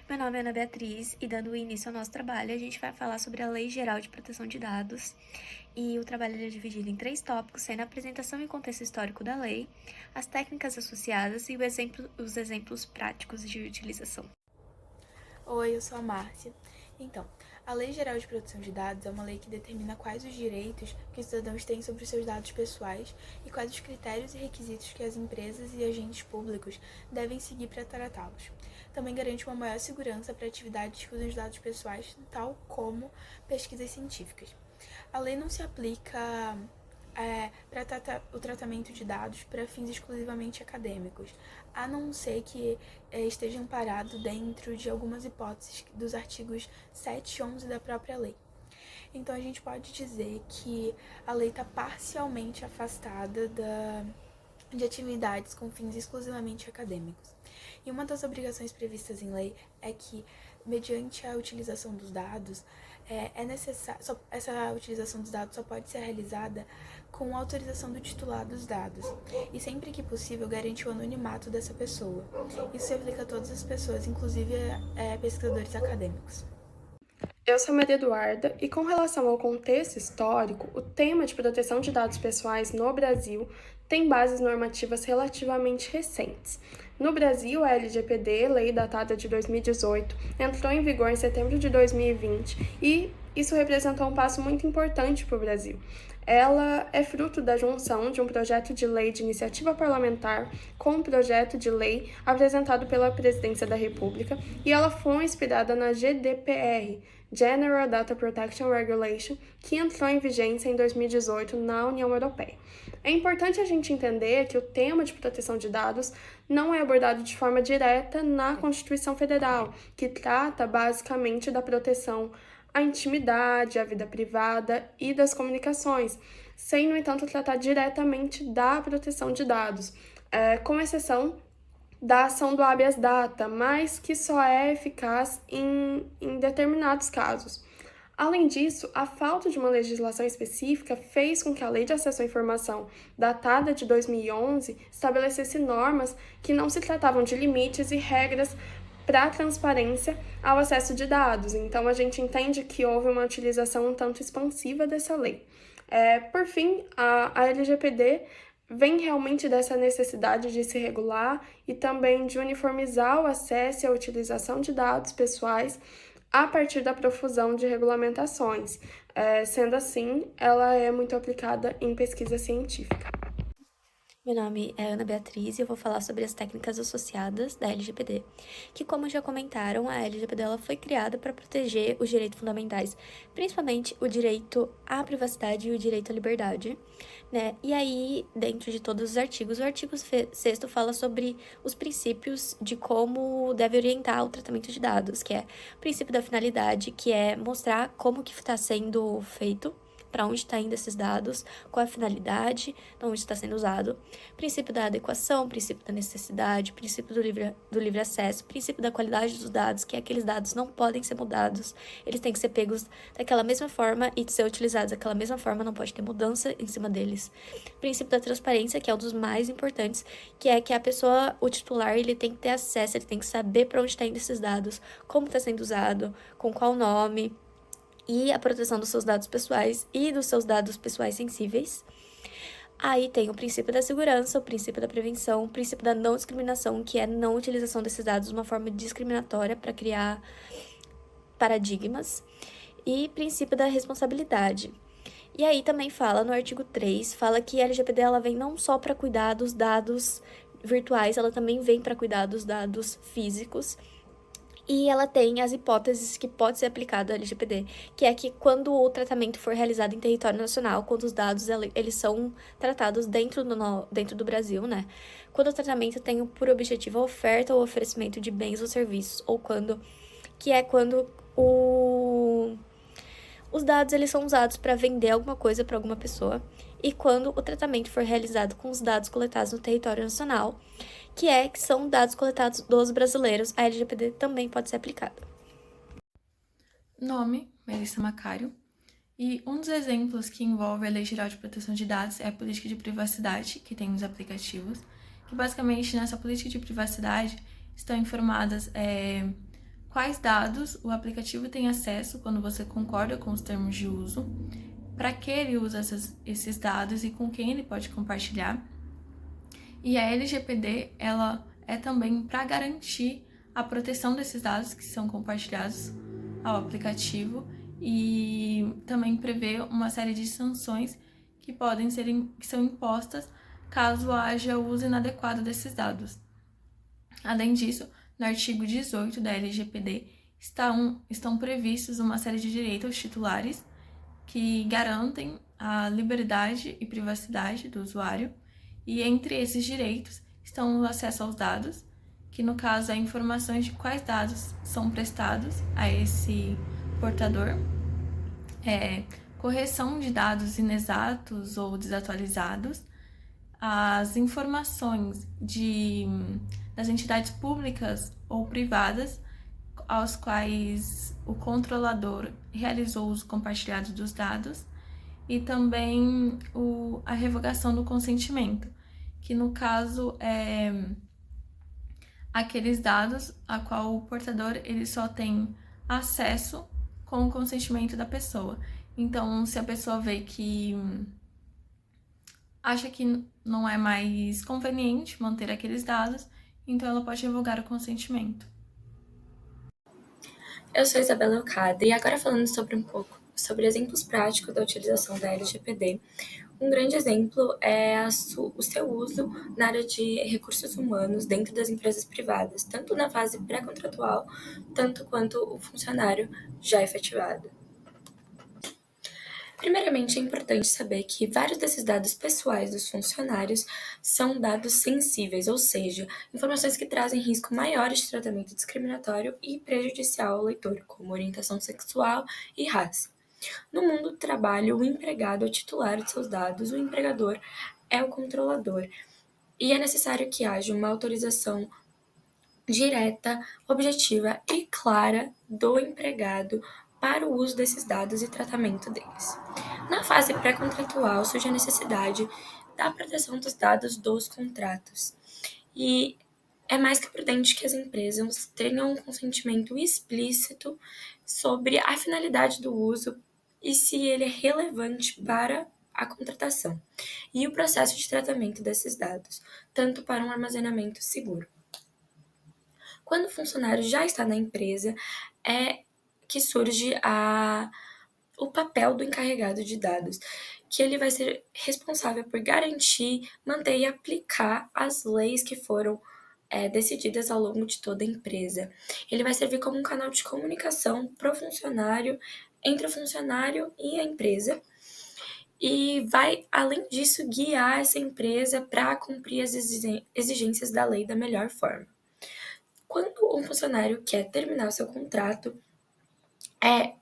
Meu nome é Ana Beatriz e, dando início ao nosso trabalho, a gente vai falar sobre a Lei Geral de Proteção de Dados. E o trabalho é dividido em 3 tópicos, sendo a apresentação e contexto histórico da lei, as técnicas associadas e os exemplos práticos de utilização. Oi, eu sou a Márcia. Então, a Lei Geral de Proteção de Dados é uma lei que determina quais os direitos que os cidadãos têm sobre os seus dados pessoais e quais os critérios e requisitos que as empresas e agentes públicos devem seguir para tratá-los. Também garante uma maior segurança para atividades que usam os dados pessoais, tal como pesquisas científicas. A lei não se aplica para o tratamento de dados para fins exclusivamente acadêmicos, a não ser que esteja amparado dentro de algumas hipóteses dos artigos 7 e 11 da própria lei. Então, a gente pode dizer que a lei está parcialmente afastada de atividades com fins exclusivamente acadêmicos. E uma das obrigações previstas em lei é que, mediante a utilização dos dados, essa utilização dos dados só pode ser realizada com autorização do titular dos dados e, sempre que possível, garantir o anonimato dessa pessoa. Isso se aplica a todas as pessoas, inclusive pesquisadores acadêmicos. Eu sou Maria Eduarda e, com relação ao contexto histórico, o tema de proteção de dados pessoais no Brasil tem bases normativas relativamente recentes. No Brasil, a LGPD, lei datada de 2018, entrou em vigor em setembro de 2020 e isso representou um passo muito importante para o Brasil. Ela é fruto da junção de um projeto de lei de iniciativa parlamentar com um projeto de lei apresentado pela Presidência da República e ela foi inspirada na GDPR, General Data Protection Regulation, que entrou em vigência em 2018 na União Europeia. É importante a gente entender que o tema de proteção de dados não é abordado de forma direta na Constituição Federal, que trata basicamente da proteção à intimidade, à vida privada e das comunicações, sem, no entanto, tratar diretamente da proteção de dados, com exceção da ação do habeas data, mas que só é eficaz em determinados casos. Além disso, a falta de uma legislação específica fez com que a Lei de Acesso à Informação, datada de 2011, estabelecesse normas que não se tratavam de limites e regras para a transparência ao acesso de dados. Então, a gente entende que houve uma utilização um tanto expansiva dessa lei. Por fim, a LGPD vem realmente dessa necessidade de se regular e também de uniformizar o acesso e a utilização de dados pessoais a partir da profusão de regulamentações. Sendo assim, ela é muito aplicada em pesquisa científica. Meu nome é Ana Beatriz e eu vou falar sobre as técnicas associadas da LGPD, que, como já comentaram, a LGPD ela foi criada para proteger os direitos fundamentais, principalmente o direito à privacidade e o direito à liberdade, né? E aí, dentro de todos os artigos, o artigo 6º fala sobre os princípios de como deve orientar o tratamento de dados, que é o princípio da finalidade, que é mostrar como que está sendo feito, para onde está indo esses dados, qual é a finalidade, de onde está sendo usado, princípio da adequação, princípio da necessidade, princípio do livre acesso, princípio da qualidade dos dados, que aqueles dados não podem ser mudados, eles têm que ser pegos daquela mesma forma e ser utilizados daquela mesma forma, não pode ter mudança em cima deles. Princípio da transparência, que é um dos mais importantes, que é que a pessoa, o titular, ele tem que ter acesso, ele tem que saber para onde está indo esses dados, como está sendo usado, com qual nome, e a proteção dos seus dados pessoais e dos seus dados pessoais sensíveis. Aí tem o princípio da segurança, o princípio da prevenção, o princípio da não discriminação, que é a não utilização desses dados de uma forma discriminatória para criar paradigmas, e princípio da responsabilidade. E aí também fala no artigo 3, fala que a LGPD ela vem não só para cuidar dos dados virtuais, ela também vem para cuidar dos dados físicos. E ela tem as hipóteses que pode ser aplicada à LGPD, que é que quando o tratamento for realizado em território nacional, quando os dados eles são tratados dentro do Brasil, né? Quando o tratamento tem por objetivo a oferta ou oferecimento de bens ou serviços, ou quando os dados eles são usados para vender alguma coisa para alguma pessoa, e quando o tratamento for realizado com os dados coletados no território nacional, que são dados coletados dos brasileiros, a LGPD também pode ser aplicada. Nome, Melissa Macário. E um dos exemplos que envolve a Lei Geral de Proteção de Dados é a política de privacidade, que tem nos aplicativos, que basicamente nessa política de privacidade estão informadas quais dados o aplicativo tem acesso quando você concorda com os termos de uso, para que ele usa esses dados e com quem ele pode compartilhar. E a LGPD, ela é também para garantir a proteção desses dados que são compartilhados ao aplicativo e também prevê uma série de sanções que são impostas caso haja uso inadequado desses dados. Além disso, no artigo 18 da LGPD estão previstos uma série de direitos titulares que garantem a liberdade e privacidade do usuário, e entre esses direitos estão o acesso aos dados, que no caso é informações de quais dados são prestados a esse portador, correção de dados inexatos ou desatualizados, as informações das entidades públicas ou privadas aos quais o controlador realizou o uso compartilhado dos dados, e também a revogação do consentimento, que no caso é aqueles dados a qual o portador ele só tem acesso com o consentimento da pessoa. Então, se a pessoa vê que acha que não é mais conveniente manter aqueles dados, então ela pode revogar o consentimento. Eu sou Isabela Okada e agora falando sobre um pouco sobre exemplos práticos da utilização da LGPD. Um grande exemplo é o seu uso na área de recursos humanos dentro das empresas privadas, tanto na fase pré-contratual, tanto quanto o funcionário já efetivado. Primeiramente, é importante saber que vários desses dados pessoais dos funcionários são dados sensíveis, ou seja, informações que trazem risco maior de tratamento discriminatório e prejudicial ao leitor, como orientação sexual e raça. No mundo do trabalho, o empregado é o titular de seus dados, o empregador é o controlador, e é necessário que haja uma autorização direta, objetiva e clara do empregado para o uso desses dados e tratamento deles. Na fase pré-contratual, surge a necessidade da proteção dos dados dos contratos. E é mais que prudente que as empresas tenham um consentimento explícito sobre a finalidade do uso e se ele é relevante para a contratação e o processo de tratamento desses dados, tanto para um armazenamento seguro. Quando o funcionário já está na empresa, é que surge o papel do encarregado de dados, que ele vai ser responsável por garantir, manter e aplicar as leis que foram decididas ao longo de toda a empresa. Ele vai servir como um canal de comunicação para o funcionário, entre o funcionário e a empresa, e vai, além disso, guiar essa empresa para cumprir as exigências da lei da melhor forma. Quando um funcionário quer terminar o seu contrato, é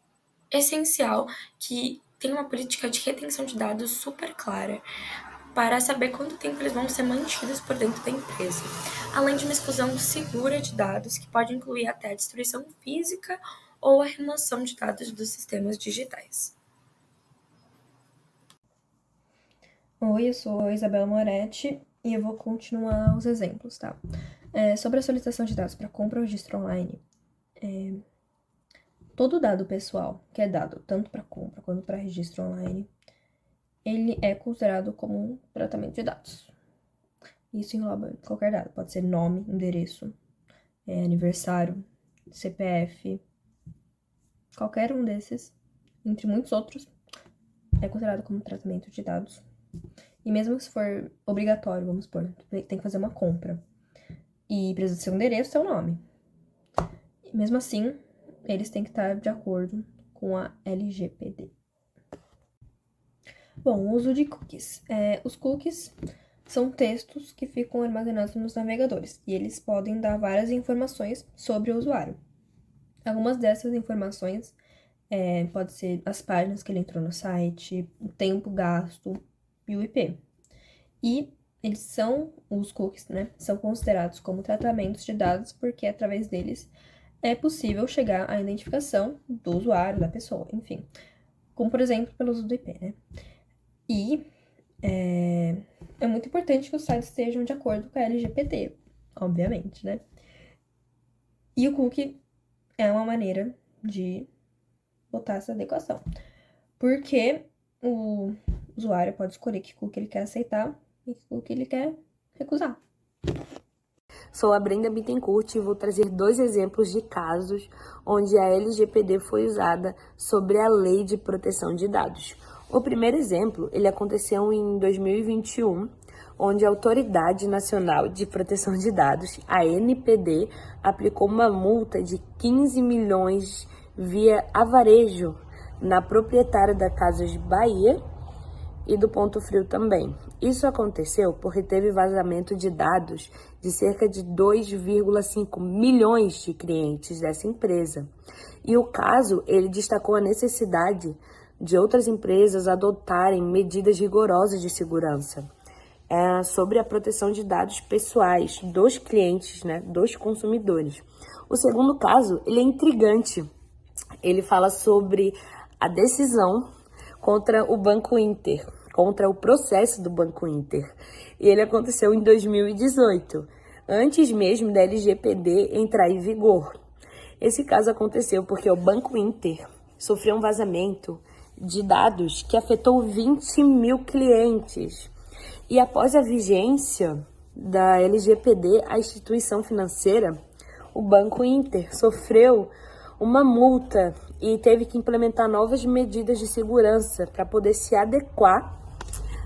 essencial que tenha uma política de retenção de dados super clara para saber quanto tempo eles vão ser mantidos por dentro da empresa, além de uma exclusão segura de dados, que pode incluir até a destruição física ou a remoção de dados dos sistemas digitais. Oi, eu sou a Isabela Moretti e eu vou continuar os exemplos, tá? Sobre a solicitação de dados para compra ou registro online, todo dado pessoal que é dado tanto para compra quanto para registro online, ele é considerado como um tratamento de dados. Isso engloba qualquer dado, pode ser nome, endereço, aniversário, CPF, qualquer um desses, entre muitos outros, é considerado como tratamento de dados. E mesmo se for obrigatório, vamos supor, tem que fazer uma compra e precisa ser um endereço, seu nome. Mesmo assim, eles têm que estar de acordo com a LGPD. Bom, o uso de cookies. Os cookies são textos que ficam armazenados nos navegadores e eles podem dar várias informações sobre o usuário. Algumas dessas informações podem ser as páginas que ele entrou no site, o tempo gasto e o IP. E os cookies, né, são considerados como tratamentos de dados porque através deles é possível chegar à identificação do usuário, da pessoa, enfim. Como, por exemplo, pelo uso do IP, né? E é muito importante que os sites estejam de acordo com a LGPD, obviamente, né? E o cookie é uma maneira de botar essa adequação. Porque o usuário pode escolher que cookie ele quer aceitar e que cookie ele quer recusar. Sou a Brenda Bittencourt e vou trazer 2 exemplos de casos onde a LGPD foi usada sobre a Lei de Proteção de Dados. O primeiro exemplo, ele aconteceu em 2021, onde a Autoridade Nacional de Proteção de Dados, a ANPD, aplicou uma multa de 15 milhões via avarejo na proprietária da Casas Bahia e do Ponto Frio também. Isso aconteceu porque teve vazamento de dados de cerca de 2,5 milhões de clientes dessa empresa. E o caso, ele destacou a necessidade de outras empresas adotarem medidas rigorosas de segurança sobre a proteção de dados pessoais dos clientes, né, dos consumidores. O segundo caso, ele é intrigante. Ele fala sobre a decisão contra o Banco Inter, contra o processo do Banco Inter. E ele aconteceu em 2018, antes mesmo da LGPD entrar em vigor. Esse caso aconteceu porque o Banco Inter sofreu um vazamento de dados que afetou 20 mil clientes. E após a vigência da LGPD, a instituição financeira, o Banco Inter, sofreu uma multa e teve que implementar novas medidas de segurança para poder se adequar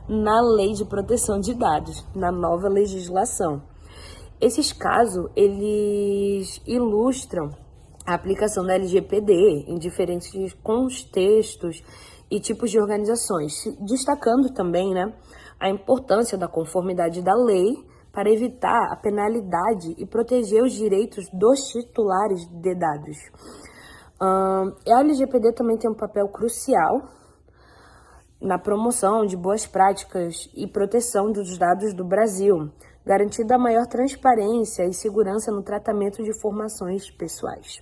na Lei de Proteção de Dados, na nova legislação. Esses casos, eles ilustram a aplicação da LGPD em diferentes contextos e tipos de organizações, destacando também, né, a importância da conformidade da lei para evitar a penalidade e proteger os direitos dos titulares de dados. A LGPD também tem um papel crucial na promoção de boas práticas e proteção dos dados do Brasil, garantindo a maior transparência e segurança no tratamento de informações pessoais.